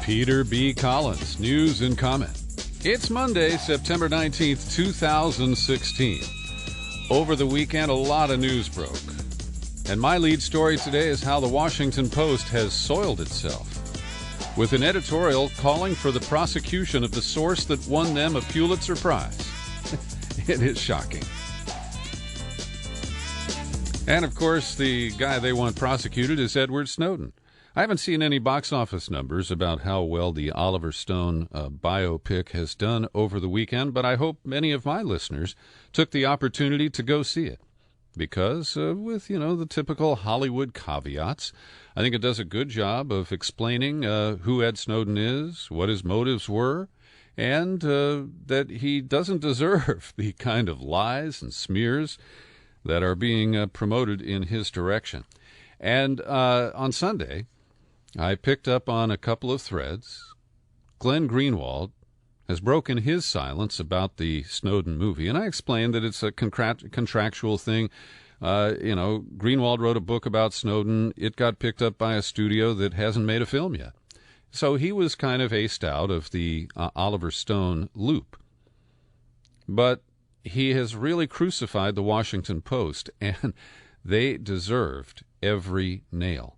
Peter B. Collins, news and comment. It's Monday, September 19th, 2016. Over the weekend, a lot of news broke. And my lead story today is how the Washington Post has soiled itself, with an editorial calling for the prosecution of the source that won them a Pulitzer Prize. It is shocking. And, of course, the guy they want prosecuted is Edward Snowden. I haven't seen any box office numbers about how well the Oliver Stone biopic has done over the weekend, but I hope many of my listeners took the opportunity to go see it. Because, with, the typical Hollywood caveats, I think it does a good job of explaining who Ed Snowden is, what his motives were, and that he doesn't deserve the kind of lies and smears that are being promoted in his direction. And on Sunday, I picked up on a couple of threads. Glenn Greenwald has broken his silence about the Snowden movie, and I explained that it's a contractual thing. Greenwald wrote a book about Snowden. It got picked up by a studio that hasn't made a film yet. So he was kind of aced out of the Oliver Stone loop. But he has really crucified the Washington Post, and they deserved every nail.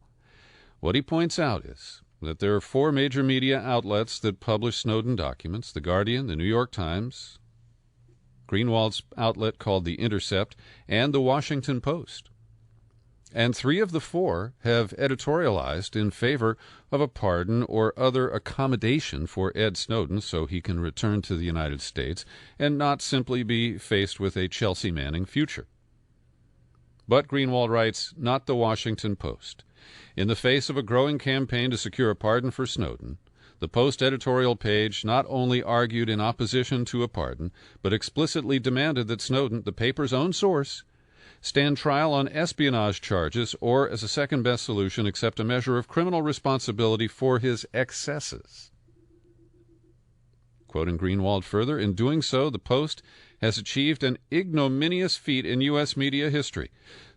What he points out is that there are four major media outlets that publish Snowden documents: The Guardian, The New York Times, Greenwald's outlet called The Intercept, and The Washington Post. And three of the four have editorialized in favor of a pardon or other accommodation for Ed Snowden so he can return to the United States and not simply be faced with a Chelsea Manning future. But Greenwald writes, not The Washington Post. In the face of a growing campaign to secure a pardon for Snowden, the Post editorial page not only argued in opposition to a pardon, but explicitly demanded that Snowden, the paper's own source, stand trial on espionage charges or, as a second-best solution, accept a measure of criminal responsibility for his excesses. Quoting Greenwald further, in doing so, the Post has achieved an ignominious feat in U.S. media history,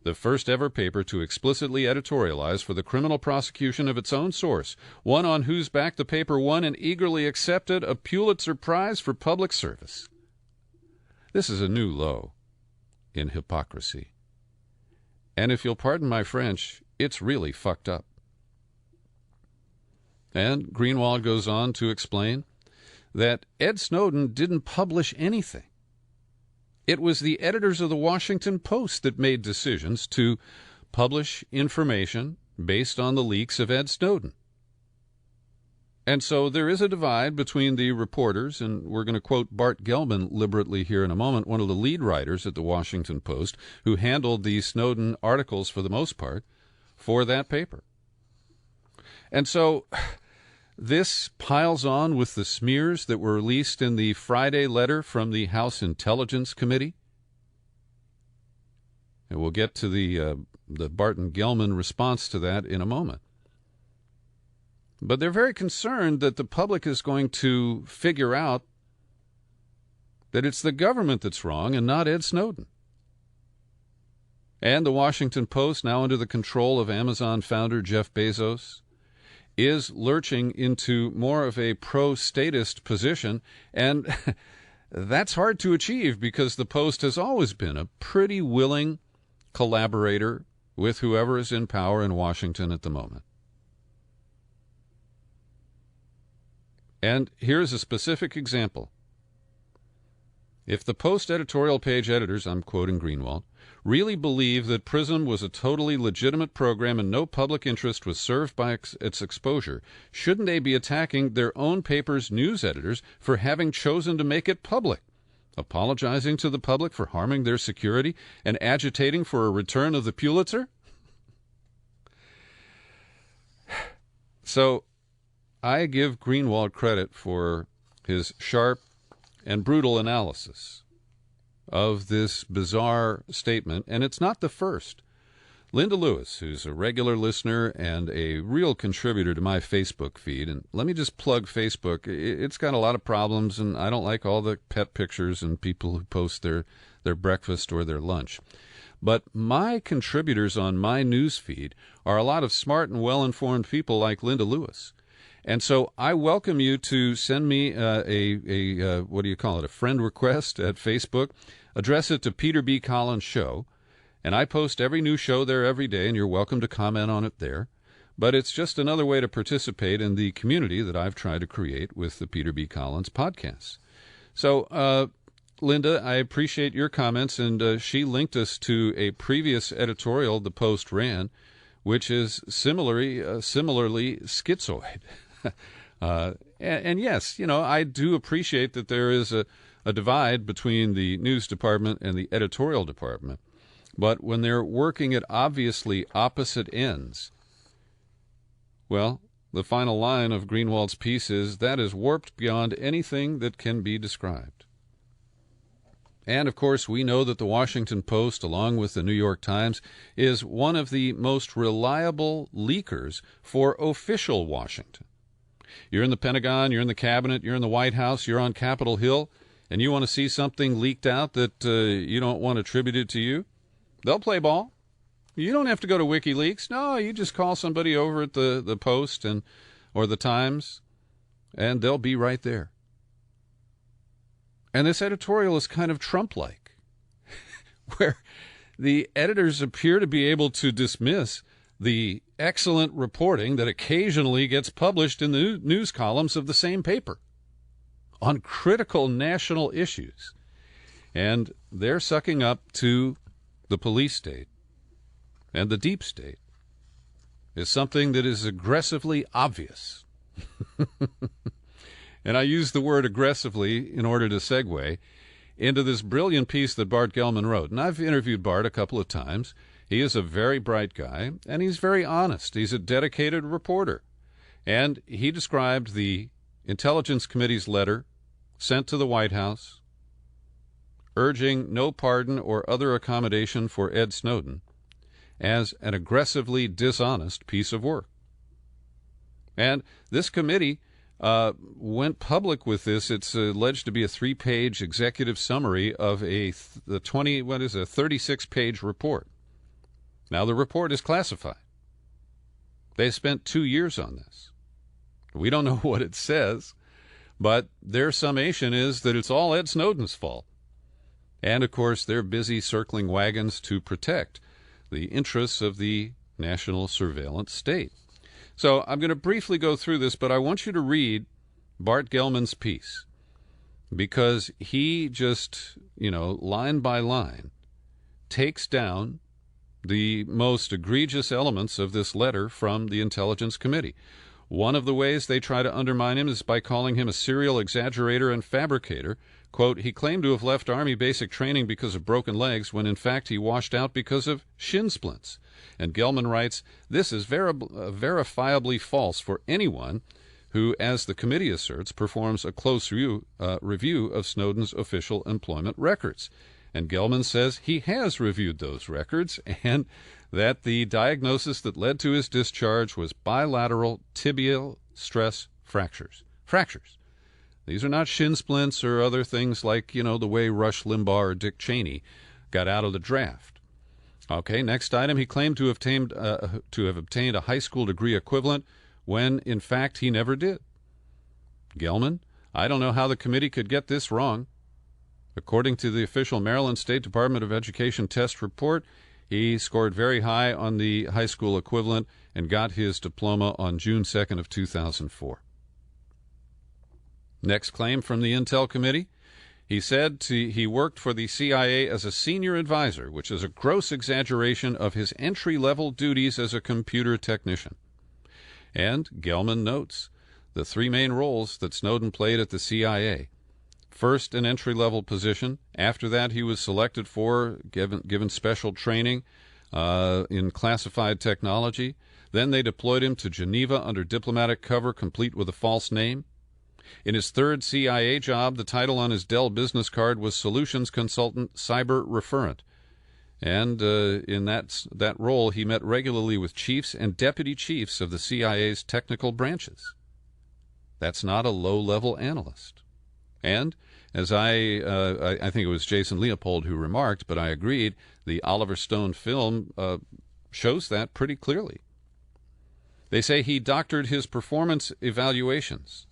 the first ever paper to explicitly editorialize for the criminal prosecution of its own source, one on whose back the paper won and eagerly accepted a Pulitzer Prize for public service. This is a new low in hypocrisy. And if you'll pardon my French, it's really fucked up. And Greenwald goes on to explain that Ed Snowden didn't publish anything. It was the editors of the Washington Post that made decisions to publish information based on the leaks of Ed Snowden. And so there is a divide between the reporters, and we're going to quote Bart Gellman liberally here in a moment, one of the lead writers at the Washington Post, who handled the Snowden articles for the most part for that paper. And so this piles on with the smears that were released in the Friday letter from the House Intelligence Committee. And we'll get to the Barton Gellman response to that in a moment. But they're very concerned that the public is going to figure out that it's the government that's wrong and not Ed Snowden. And the Washington Post, now under the control of Amazon founder Jeff Bezos, is lurching into more of a pro-statist position, and that's hard to achieve because the Post has always been a pretty willing collaborator with whoever is in power in Washington at the moment. And here's a specific example. If the Post editorial page editors, I'm quoting Greenwald, really believe that PRISM was a totally legitimate program and no public interest was served by its exposure, shouldn't they be attacking their own paper's news editors for having chosen to make it public, apologizing to the public for harming their security, and agitating for a return of the Pulitzer? So I give Greenwald credit for his sharp and brutal analysis of this bizarre statement, and it's not the first. Linda Lewis, who's a regular listener and a real contributor to my Facebook feed, and let me just plug Facebook. It's got a lot of problems, and I don't like all the pet pictures and people who post their breakfast or their lunch. But my contributors on my news feed are a lot of smart and well-informed people like Linda Lewis. And so I welcome you to send me what do you call it, a friend request at Facebook. Address it to Peter B. Collins Show. And I post every new show there every day, and you're welcome to comment on it there. But it's just another way to participate in the community that I've tried to create with the Peter B. Collins podcasts. So, Linda, I appreciate your comments, and she linked us to a previous editorial the Post ran, which is similarly schizoid. And yes, I do appreciate that there is a divide between the news department and the editorial department. But when they're working at obviously opposite ends, well, the final line of Greenwald's piece is, that is warped beyond anything that can be described. And, of course, we know that the Washington Post, along with the New York Times, is one of the most reliable leakers for official Washington. You're in the Pentagon, you're in the Cabinet, you're in the White House, you're on Capitol Hill, and you want to see something leaked out that you don't want attributed to you? They'll play ball. You don't have to go to WikiLeaks. No, you just call somebody over at the Post or the Times, and they'll be right there. And this editorial is kind of Trump-like, where the editors appear to be able to dismiss the excellent reporting that occasionally gets published in the news columns of the same paper on critical national issues. And they're sucking up to the police state, and the deep state is something that is aggressively obvious. And I use the word aggressively in order to segue into this brilliant piece that Bart Gellman wrote. And I've interviewed Bart a couple of times. He is a very bright guy, and he's very honest. He's a dedicated reporter. And he described the Intelligence Committee's letter sent to the White House urging no pardon or other accommodation for Ed Snowden as an aggressively dishonest piece of work. And this committee went public with this. It's alleged to be a 3-page executive summary of a 36-page report. Now, the report is classified. They spent 2 years on this. We don't know what it says, but their summation is that it's all Ed Snowden's fault. And, of course, they're busy circling wagons to protect the interests of the national surveillance state. So I'm going to briefly go through this, but I want you to read Bart Gellman's piece, because he just, line by line, takes down the most egregious elements of this letter from the Intelligence Committee. One of the ways they try to undermine him is by calling him a serial exaggerator and fabricator. Quote, he claimed to have left Army basic training because of broken legs, when in fact he washed out because of shin splints. And Gellman writes, this is verifiably false for anyone who, as the committee asserts, performs a close review of Snowden's official employment records. And Gellman says he has reviewed those records, and that the diagnosis that led to his discharge was bilateral tibial stress fractures. These are not shin splints or other things like, the way Rush Limbaugh or Dick Cheney got out of the draft. Okay, next item, he claimed to have obtained a high school degree equivalent when, in fact, he never did. Gellman, I don't know how the committee could get this wrong. According to the official Maryland State Department of Education test report, he scored very high on the high school equivalent and got his diploma on June 2nd of 2004. Next claim from the Intel Committee, he said he worked for the CIA as a senior advisor, which is a gross exaggeration of his entry-level duties as a computer technician. And Gellman notes the 3 main roles that Snowden played at the CIA. First, an entry-level position. After that, he was selected for, given special training in classified technology. Then they deployed him to Geneva under diplomatic cover, complete with a false name. In his third CIA job, the title on his Dell business card was Solutions Consultant Cyber Referent. And in that role, he met regularly with chiefs and deputy chiefs of the CIA's technical branches. That's not a low-level analyst. And as I think it was Jason Leopold who remarked, but I agreed, the Oliver Stone film shows that pretty clearly. They say he doctored his performance evaluations.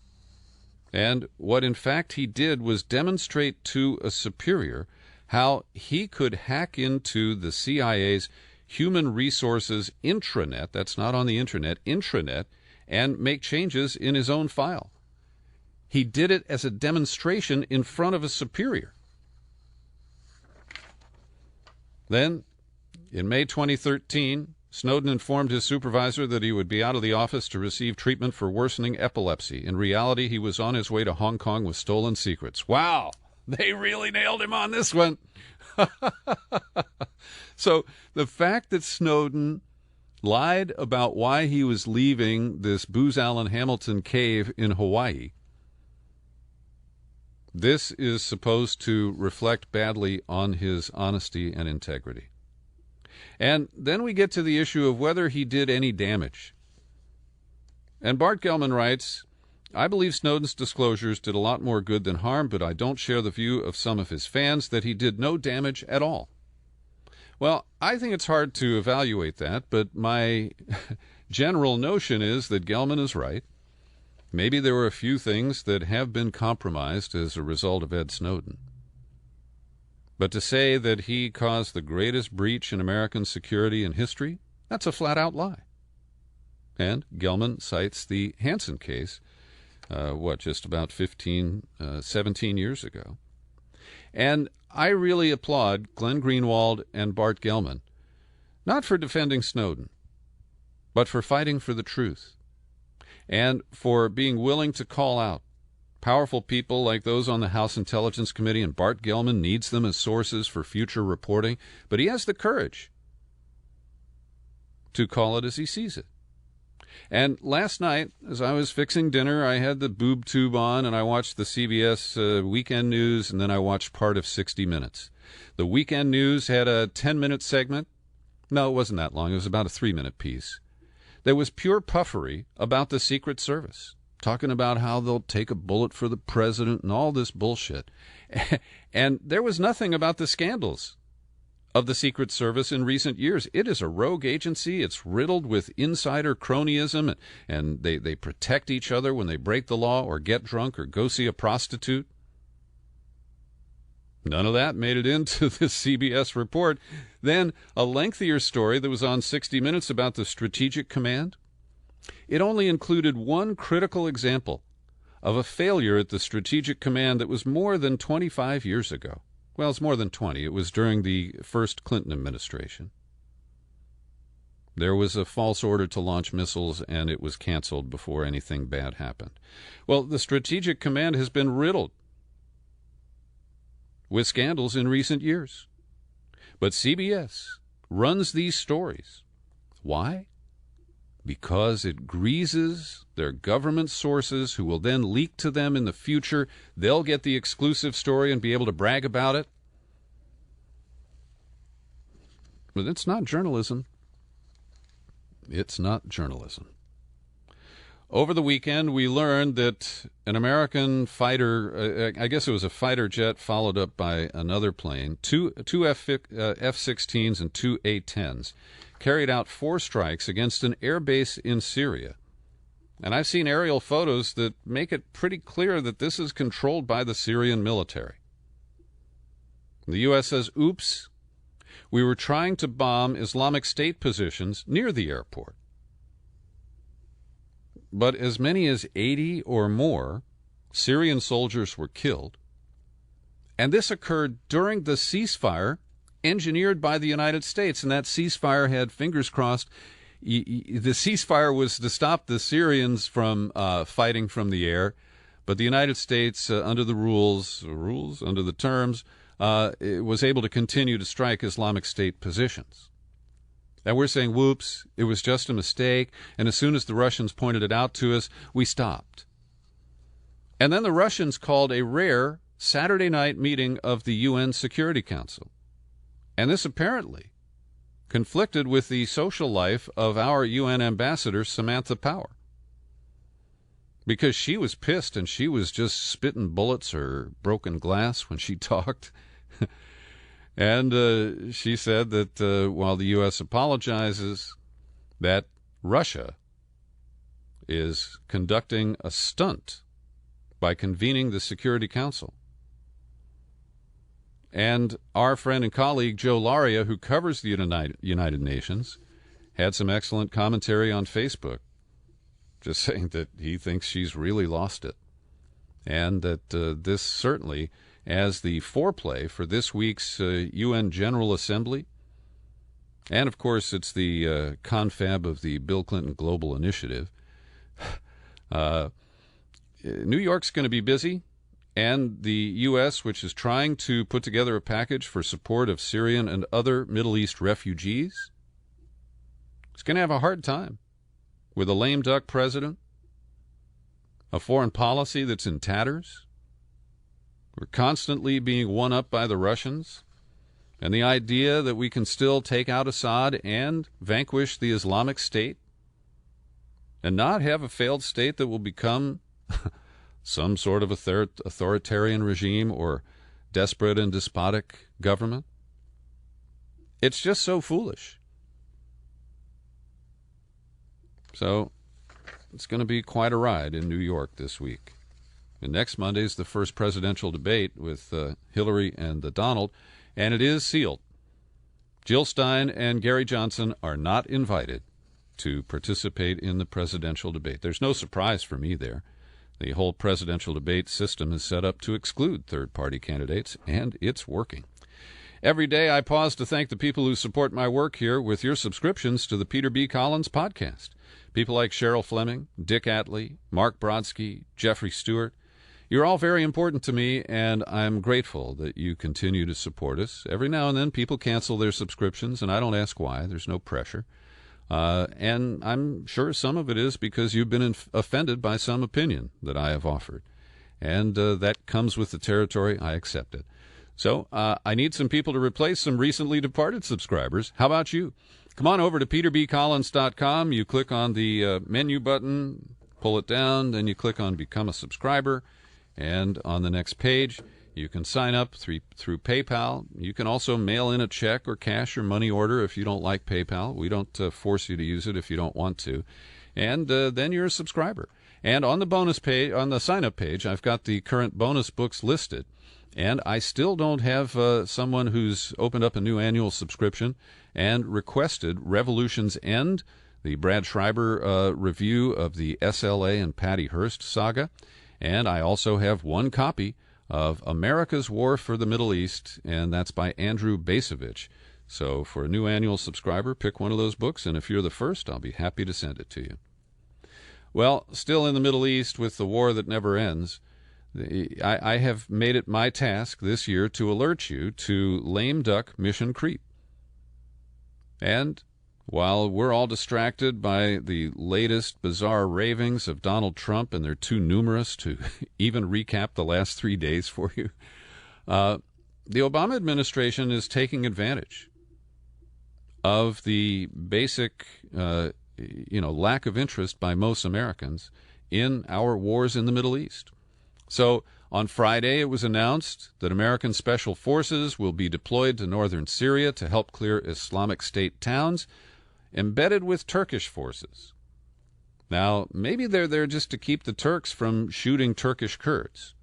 And what in fact he did was demonstrate to a superior how he could hack into the CIA's human resources intranet, that's not on the internet, intranet, and make changes in his own file. He did it as a demonstration in front of a superior. Then, in May 2013, Snowden informed his supervisor that he would be out of the office to receive treatment for worsening epilepsy. In reality, he was on his way to Hong Kong with stolen secrets. Wow! They really nailed him on this one. So the fact that Snowden lied about why he was leaving this Booz Allen Hamilton cave in Hawaii, this is supposed to reflect badly on his honesty and integrity. And then we get to the issue of whether he did any damage. And Bart Gellman writes, I believe Snowden's disclosures did a lot more good than harm, but I don't share the view of some of his fans that he did no damage at all. Well, I think it's hard to evaluate that, but my general notion is that Gellman is right. Maybe there were a few things that have been compromised as a result of Ed Snowden. But to say that he caused the greatest breach in American security in history, that's a flat-out lie. And Gellman cites the Hansen case, just about 17 years ago. And I really applaud Glenn Greenwald and Bart Gellman, not for defending Snowden, but for fighting for the truth, and for being willing to call out powerful people like those on the House Intelligence Committee, and Bart Gellman needs them as sources for future reporting, but he has the courage to call it as he sees it. And last night, as I was fixing dinner, I had the boob tube on, and I watched the CBS Weekend News, and then I watched part of 60 Minutes. The Weekend News had a 10-minute segment. No, it wasn't that long. It was about a 3-minute piece. There was pure puffery about the Secret Service, talking about how they'll take a bullet for the president and all this bullshit. And there was nothing about the scandals of the Secret Service in recent years. It is a rogue agency. It's riddled with insider cronyism, and they protect each other when they break the law or get drunk or go see a prostitute. None of that made it into this CBS report. Then a lengthier story that was on 60 Minutes about the Strategic Command. It only included one critical example of a failure at the Strategic Command that was more than 25 years ago. Well, it's more than 20. It was during the first Clinton administration. There was a false order to launch missiles, and it was canceled before anything bad happened. Well, the Strategic Command has been riddled with scandals in recent years. But CBS runs these stories. Why? Because it greases their government sources, who will then leak to them in the future. They'll get the exclusive story and be able to brag about it. But it's not journalism. It's not journalism. Over the weekend, we learned that an American fighter, I guess it was a fighter jet followed up by another plane, two F-16s and two A-10s, carried out 4 strikes against an air base in Syria. And I've seen aerial photos that make it pretty clear that this is controlled by the Syrian military. The U.S. says, oops, we were trying to bomb Islamic State positions near the airport. But as many as 80 or more Syrian soldiers were killed. And this occurred during the ceasefire engineered by the United States. And that ceasefire had, fingers crossed, the ceasefire was to stop the Syrians from fighting from the air. But the United States, under the under the terms, was able to continue to strike Islamic State positions. And we're saying, whoops, it was just a mistake. And as soon as the Russians pointed it out to us, we stopped. And then the Russians called a rare Saturday night meeting of the UN Security Council. And this apparently conflicted with the social life of our UN ambassador, Samantha Power. Because she was pissed and she was just spitting bullets or broken glass when she talked. And she said that while the U.S. apologizes, that Russia is conducting a stunt by convening the Security Council. And our friend and colleague Joe Laria, who covers the United Nations, had some excellent commentary on Facebook, just saying that he thinks she's really lost it. And that this certainly, as the foreplay for this week's UN General Assembly, and of course it's the confab of the Bill Clinton Global Initiative, New York's going to be busy, and the U.S., which is trying to put together a package for support of Syrian and other Middle East refugees, is going to have a hard time with a lame duck president, a foreign policy that's in tatters. We're constantly being one up by the Russians, and the idea that we can still take out Assad and vanquish the Islamic State and not have a failed state that will become some sort of authoritarian regime or desperate and despotic government. It's just so foolish. So it's going to be quite a ride in New York this week. And next Monday is the first presidential debate with Hillary and the Donald, and it is sealed. Jill Stein and Gary Johnson are not invited to participate in the presidential debate. There's no surprise for me there. The whole presidential debate system is set up to exclude third-party candidates, and it's working. Every day I pause to thank the people who support my work here with your subscriptions to the Peter B. Collins podcast. People like Cheryl Fleming, Dick Atlee, Mark Brodsky, Jeffrey Stewart. You're all very important to me, and I'm grateful that you continue to support us. Every now and then people cancel their subscriptions, and I don't ask why. There's no pressure. And I'm sure some of it is because you've been offended by some opinion that I have offered. And that comes with the territory. I accept it. So I need some people to replace some recently departed subscribers. How about you? Come on over to peterbcollins.com. You click on the menu button, pull it down, then you click on Become a Subscriber. And on the next page, you can sign up through PayPal. You can also mail in a check or cash or money order if you don't like PayPal. We don't force you to use it if you don't want to. And then you're a subscriber. And on the bonus page, on the sign-up page, I've got the current bonus books listed. And I still don't have someone who's opened up a new annual subscription and requested Revolution's End, the Brad Schreiber review of the SLA and Patty Hearst saga. And I also have one copy of America's War for the Middle East, and that's by Andrew Basovich. So for a new annual subscriber, pick one of those books, and if you're the first, I'll be happy to send it to you. Well, still in the Middle East with the war that never ends, I have made it my task this year to alert you to lame duck mission creep. And while we're all distracted by the latest bizarre ravings of Donald Trump, and they're too numerous to even recap the last 3 days for you, the Obama administration is taking advantage of the basic, lack of interest by most Americans in our wars in the Middle East. So on Friday, it was announced that American special forces will be deployed to northern Syria to help clear Islamic State towns embedded with Turkish forces. Now, maybe they're there just to keep the Turks from shooting Turkish Kurds.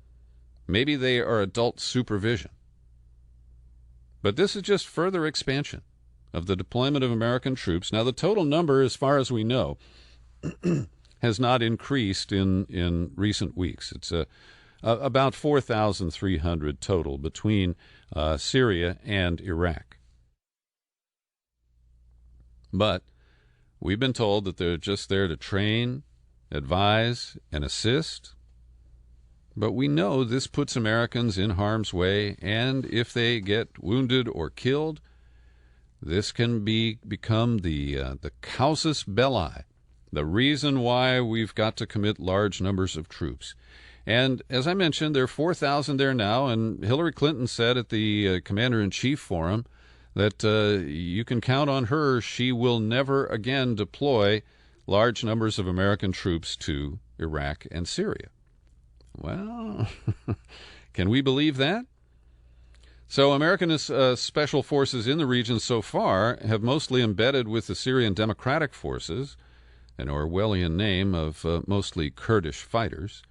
Maybe they are adult supervision. But this is just further expansion of the deployment of American troops. Now, the total number, as far as we know, has not increased in recent weeks. It's about 4,300 total between Syria and Iraq. But we've been told that they're just there to train, advise, and assist. But we know this puts Americans in harm's way, and if they get wounded or killed, this can become the casus belli, the reason why we've got to commit large numbers of troops. And as I mentioned, there are 4,000 there now, and Hillary Clinton said at the Commander-in-Chief Forum that you can count on her. She will never again deploy large numbers of American troops to Iraq and Syria. Well, can we believe that? So American special forces in the region so far have mostly embedded with the Syrian Democratic Forces. an Orwellian name of mostly Kurdish fighters.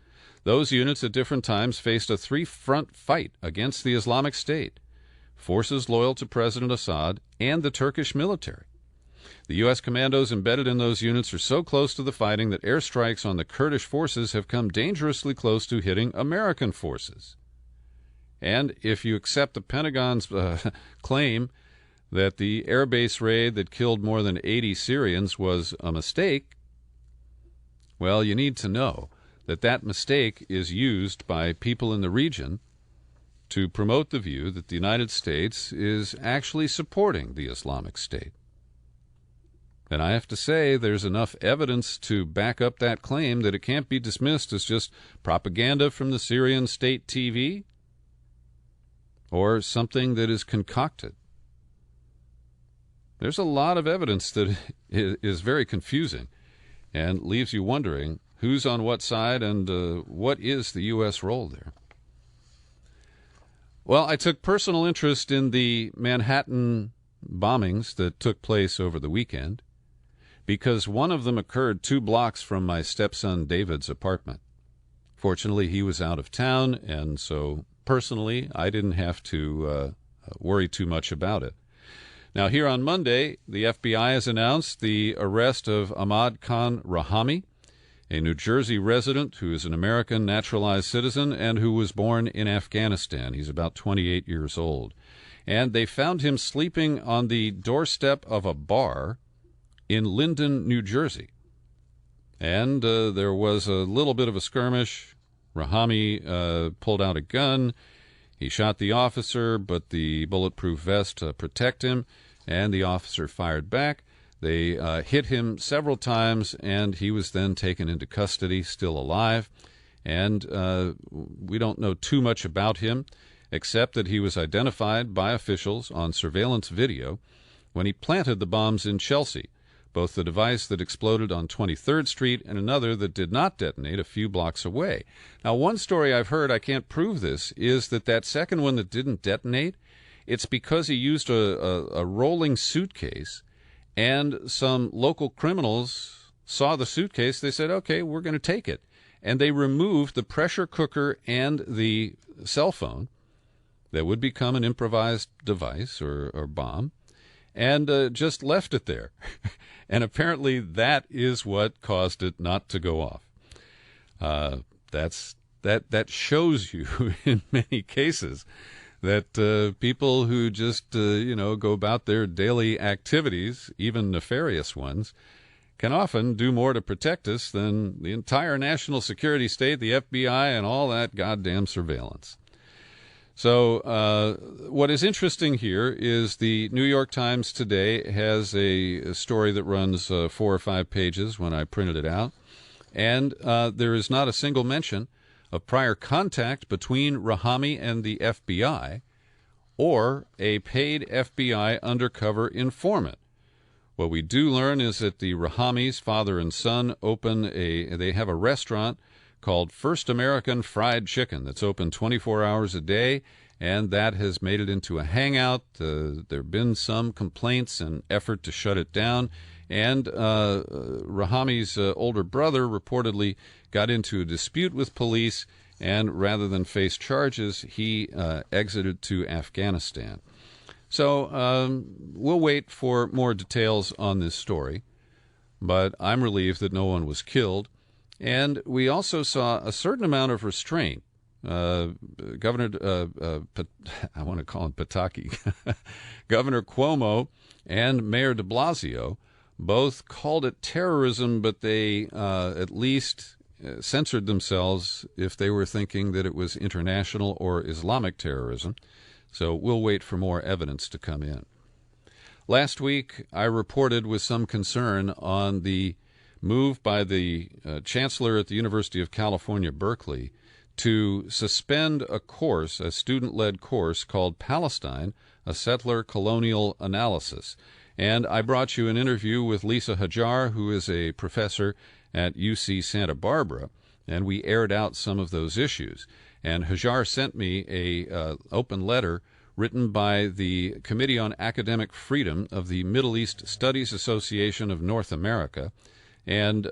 Those units at different times faced a three-front fight against the Islamic State, forces loyal to President Assad, and the Turkish military. The U.S. commandos embedded in those units are so close to the fighting that airstrikes on the Kurdish forces have come dangerously close to hitting American forces. And if you accept the Pentagon's claim that the airbase raid that killed more than 80 Syrians was a mistake, well, you need to know that that mistake is used by people in the region to promote the view that the United States is actually supporting the Islamic State. And I have to say, there's enough evidence to back up that claim that it can't be dismissed as just propaganda from the Syrian state TV or something that is concocted. There's a lot of evidence that is very confusing and leaves you wondering who's on what side and what is the U.S. role there. Well, I took personal interest in the Manhattan bombings that took place over the weekend because one of them occurred 2 blocks from my stepson David's apartment. Fortunately, he was out of town, and so personally, I didn't have to worry too much about it. Now, here on Monday, the FBI has announced the arrest of Ahmad Khan Rahami, a New Jersey resident who is an American naturalized citizen and who was born in Afghanistan. He's about 28 years old. And they found him sleeping on the doorstep of a bar in Linden, New Jersey. And there was a little bit of a skirmish. Rahami pulled out a gun. He shot the officer, but the bulletproof vest protected him, and the officer fired back. They hit him several times, and he was then taken into custody, still alive. And we don't know too much about him, except that he was identified by officials on surveillance video when he planted the bombs in Chelsea, both the device that exploded on 23rd Street and another that did not detonate a few blocks away. Now, one story I've heard, I can't prove this, is that second one that didn't detonate, it's because he used a rolling suitcase, and some local criminals saw the suitcase. They said, okay, we're going to take it. And they removed the pressure cooker and the cell phone that would become an improvised device or bomb, and just left it there. And apparently that is what caused it not to go off. That shows you in many cases that people who just go about their daily activities, even nefarious ones, can often do more to protect us than the entire national security state, the FBI, and all that goddamn surveillance. So what is interesting here is the New York Times today has a story that runs 4 or 5 pages when I printed it out, and there is not a single mention of prior contact between Rahami and the FBI or a paid FBI undercover informant. What we do learn is that the Rahamis, father and son, they have a restaurant called First American Fried Chicken that's open 24 hours a day, and that has made it into a hangout. There have been some complaints and effort to shut it down, and Rahami's older brother reportedly got into a dispute with police, and rather than face charges, he exited to Afghanistan. So we'll wait for more details on this story, but I'm relieved that no one was killed. And we also saw a certain amount of restraint. Governor, I want to call him Pataki, Governor Cuomo and Mayor de Blasio both called it terrorism, but they at least censored themselves if they were thinking that it was international or Islamic terrorism. So we'll wait for more evidence to come in. Last week, I reported with some concern on the move by the chancellor at the University of California, Berkeley, to suspend a course, a student-led course called Palestine, a Settler Colonial Analysis. And I brought you an interview with Lisa Hajar, who is a professor at UC Santa Barbara, and we aired out some of those issues. And Hajar sent me a open letter written by the Committee on Academic Freedom of the Middle East Studies Association of North America. And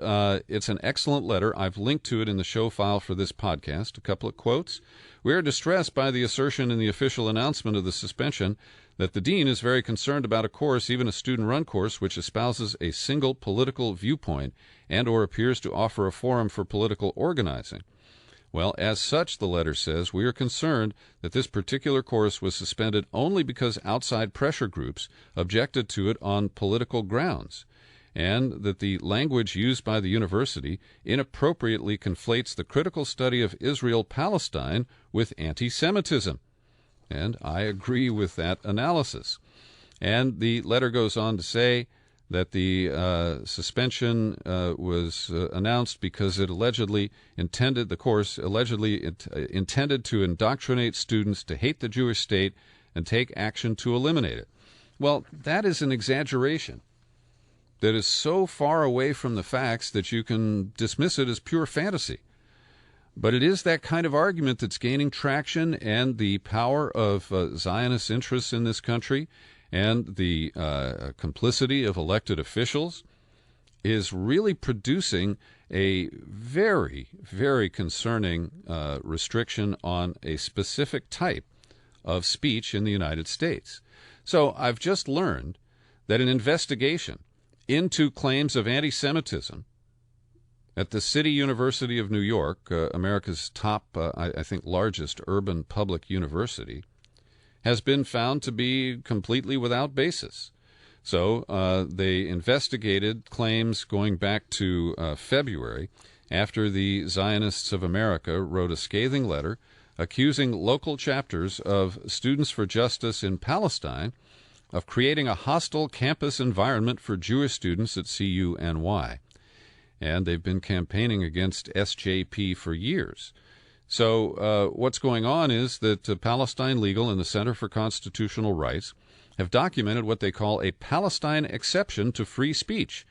it's an excellent letter. I've linked to it in the show file for this podcast. A couple of quotes. We are distressed by the assertion in the official announcement of the suspension that the dean is very concerned about a course, even a student-run course, which espouses a single political viewpoint and or appears to offer a forum for political organizing. Well, as such, the letter says, we are concerned that this particular course was suspended only because outside pressure groups objected to it on political grounds, and that the language used by the university inappropriately conflates the critical study of Israel-Palestine with anti-Semitism. And I agree with that analysis. And the letter goes on to say that the suspension was announced because it allegedly intended to indoctrinate students to hate the Jewish state and take action to eliminate it. Well, that is an exaggeration that is so far away from the facts that you can dismiss it as pure fantasy. But it is that kind of argument that's gaining traction, and the power of Zionist interests in this country and the complicity of elected officials is really producing a very, very concerning restriction on a specific type of speech in the United States. So I've just learned that an investigation into claims of anti-Semitism at the City University of New York, America's top, I think, largest urban public university, has been found to be completely without basis. So they investigated claims going back to February, after the Zionists of America wrote a scathing letter accusing local chapters of Students for Justice in Palestine of creating a hostile campus environment for Jewish students at CUNY. And they've been campaigning against SJP for years. So what's going on is that Palestine Legal and the Center for Constitutional Rights have documented what they call a Palestine exception to free speech.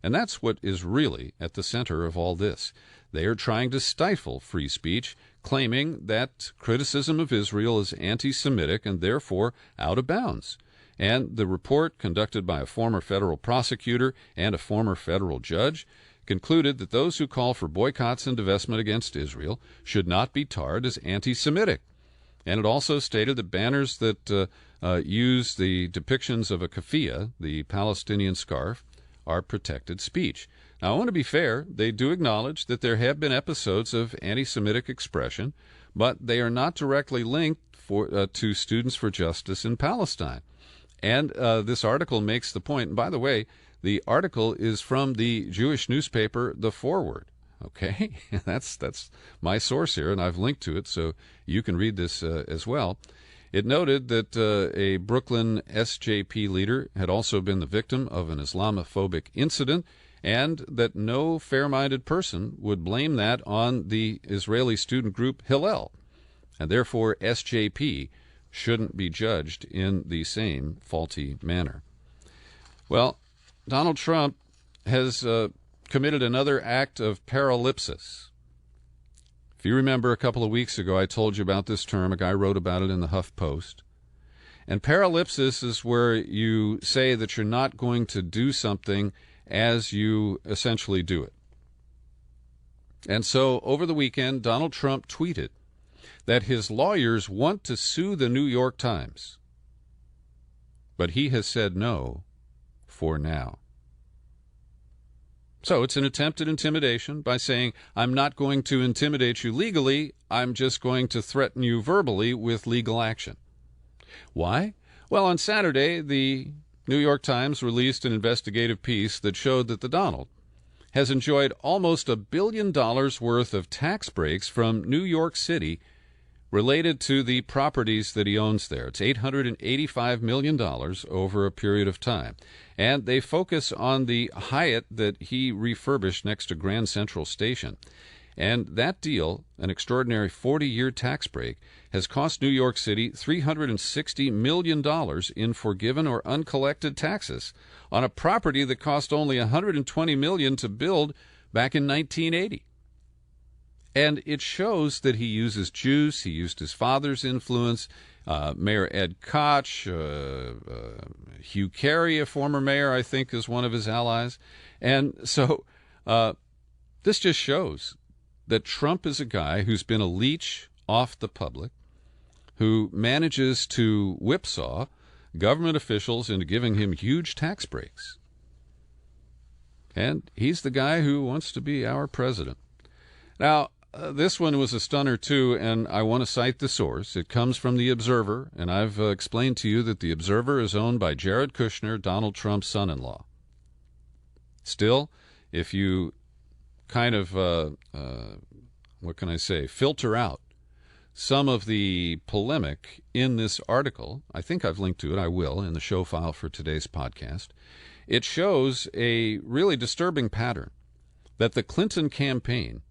And that's what is really at the center of all this. They are trying to stifle free speech, claiming that criticism of Israel is anti-Semitic and therefore out of bounds. And the report, conducted by a former federal prosecutor and a former federal judge, concluded that those who call for boycotts and divestment against Israel should not be tarred as anti-Semitic. And it also stated that banners that use the depictions of a keffiyeh, the Palestinian scarf, are protected speech. Now, I want to be fair. They do acknowledge that there have been episodes of anti-Semitic expression, but they are not directly linked to Students for Justice in Palestine. And this article makes the point, and by the way, the article is from the Jewish newspaper, The Forward. Okay, that's my source here, and I've linked to it, so you can read this as well. It noted that a Brooklyn SJP leader had also been the victim of an Islamophobic incident, and that no fair-minded person would blame that on the Israeli student group Hillel, and therefore SJP shouldn't be judged in the same faulty manner. Well, Donald Trump has committed another act of paralipsis. If you remember, a couple of weeks ago, I told you about this term. A guy wrote about it in the HuffPost. And paralipsis is where you say that you're not going to do something as you essentially do it. And so, over the weekend, Donald Trump tweeted that his lawyers want to sue the New York Times, but he has said no for now. So it's an attempt at intimidation by saying, I'm not going to intimidate you legally, I'm just going to threaten you verbally with legal action. Why? Well, on Saturday, the New York Times released an investigative piece that showed that the Donald has enjoyed almost $1 billion worth of tax breaks from New York City related to the properties that he owns there. It's $885 million over a period of time. And they focus on the Hyatt that he refurbished next to Grand Central Station. And that deal, an extraordinary 40-year tax break, has cost New York City $360 million in forgiven or uncollected taxes on a property that cost only $120 million to build back in 1980. And it shows that he uses juice, he used his father's influence. Mayor Ed Koch, Hugh Carey, a former mayor, I think, is one of his allies. And so This just shows that Trump is a guy who's been a leech off the public, who manages to whipsaw government officials into giving him huge tax breaks. And he's the guy who wants to be our president. Now, this one was a stunner, too, and I want to cite the source. It comes from The Observer, and I've explained to you that The Observer is owned by Jared Kushner, Donald Trump's son-in-law. Still, if you kind of, filter out some of the polemic in this article, I think I've linked to it, I will, in the show file for today's podcast, it shows a really disturbing pattern that the Clinton campaign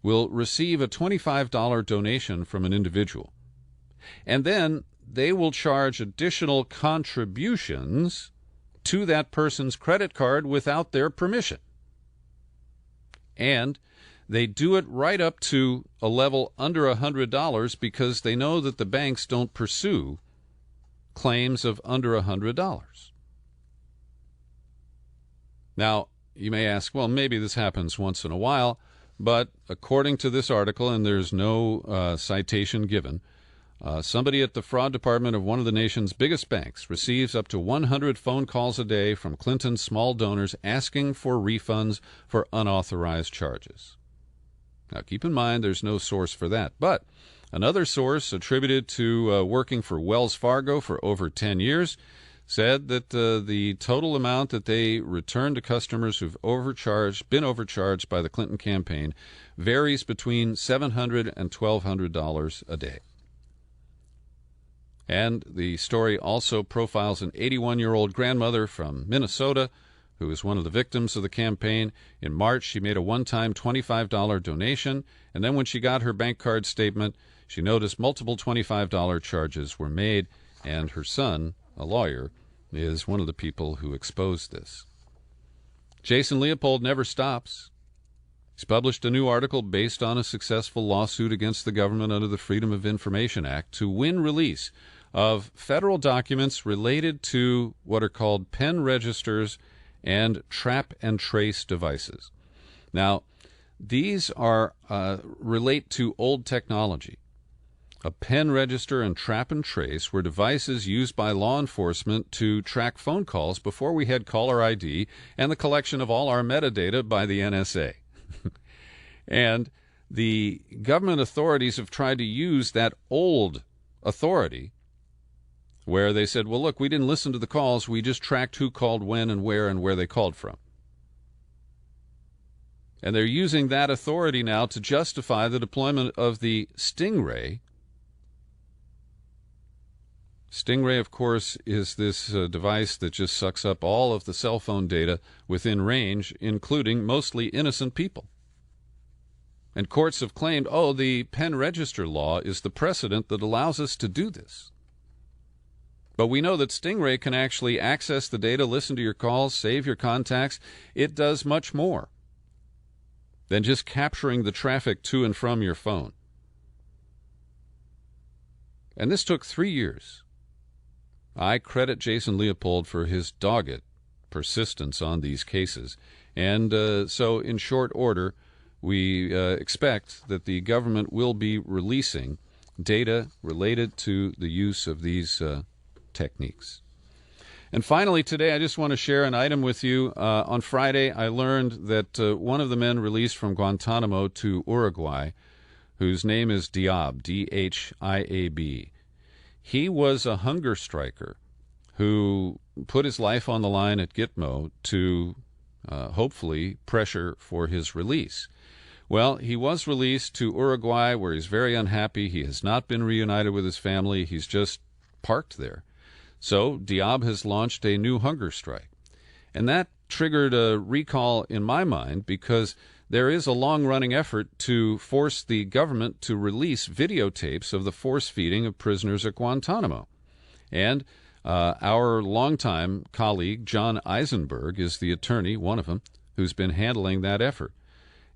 will receive a $25 donation from an individual, and then they will charge additional contributions to that person's credit card without their permission. And they do it right up to a level under $100 because they know that the banks don't pursue claims of under $100. Now, you may ask, well, maybe this happens once in a while, but according to this article, and there's no citation given, somebody at the fraud department of one of the nation's biggest banks receives up to 100 phone calls a day from Clinton's small donors asking for refunds for unauthorized charges. Now, keep in mind there's no source for that, but another source attributed to working for Wells Fargo for over 10 years said that the total amount that they return to customers who've been overcharged by the Clinton campaign varies between $700 and $1,200 a day. And the story also profiles an 81-year-old grandmother from Minnesota who was one of the victims of the campaign. In March, she made a one-time $25 donation, and then when she got her bank card statement, she noticed multiple $25 charges were made, and her son, a lawyer, is one of the people who exposed this. Jason Leopold never stops. He's published a new article based on a successful lawsuit against the government under the Freedom of Information Act to win release of federal documents related to what are called pen registers and trap and trace devices. Now, these relate to old technology. A pen register and trap and trace were devices used by law enforcement to track phone calls before we had caller ID and the collection of all our metadata by the NSA. And the government authorities have tried to use that old authority where they said, well, look, we didn't listen to the calls, we just tracked who called when and where they called from. And they're using that authority now to justify the deployment of the Stingray. Stingray, of course, is this device that just sucks up all of the cell phone data within range, including mostly innocent people. And courts have claimed, the pen register law is the precedent that allows us to do this. But we know that Stingray can actually access the data, listen to your calls, save your contacts. It does much more than just capturing the traffic to and from your phone. And this took 3 years. I credit Jason Leopold for his dogged persistence on these cases. And so in short order, we expect that the government will be releasing data related to the use of these techniques. And finally, today, I just want to share an item with you. On Friday, I learned that one of the men released from Guantanamo to Uruguay, whose name is Diab, D-H-I-A-B, he was a hunger striker who put his life on the line at Gitmo to hopefully pressure for his release. Well, he was released to Uruguay, where he's very unhappy. He has not been reunited with his family. He's just parked there. So Diab has launched a new hunger strike. And that triggered a recall in my mind because there is a long-running effort to force the government to release videotapes of the force feeding of prisoners at Guantanamo. And our longtime colleague, John Eisenberg, is the attorney, one of them, who's been handling that effort.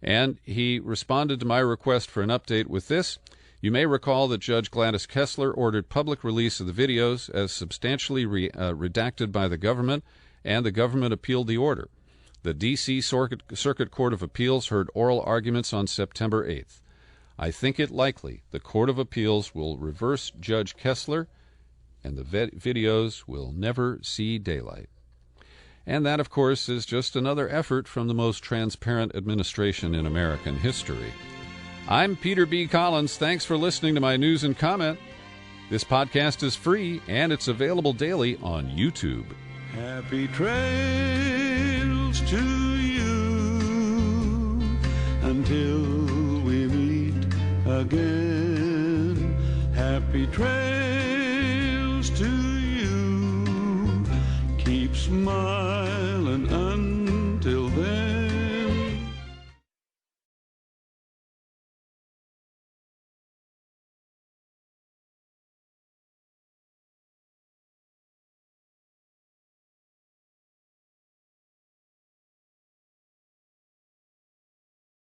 And he responded to my request for an update with this. You may recall that Judge Gladys Kessler ordered public release of the videos as substantially redacted by the government, and the government appealed the order. The D.C. Circuit Court of Appeals heard oral arguments on September 8th. I think it likely the Court of Appeals will reverse Judge Kessler, and the videos will never see daylight. And that, of course, is just another effort from the most transparent administration in American history. I'm Peter B. Collins. Thanks for listening to my news and comment. This podcast is free, and it's available daily on YouTube. Happy trails to you until we meet again. Happy trails to you. Keep smiling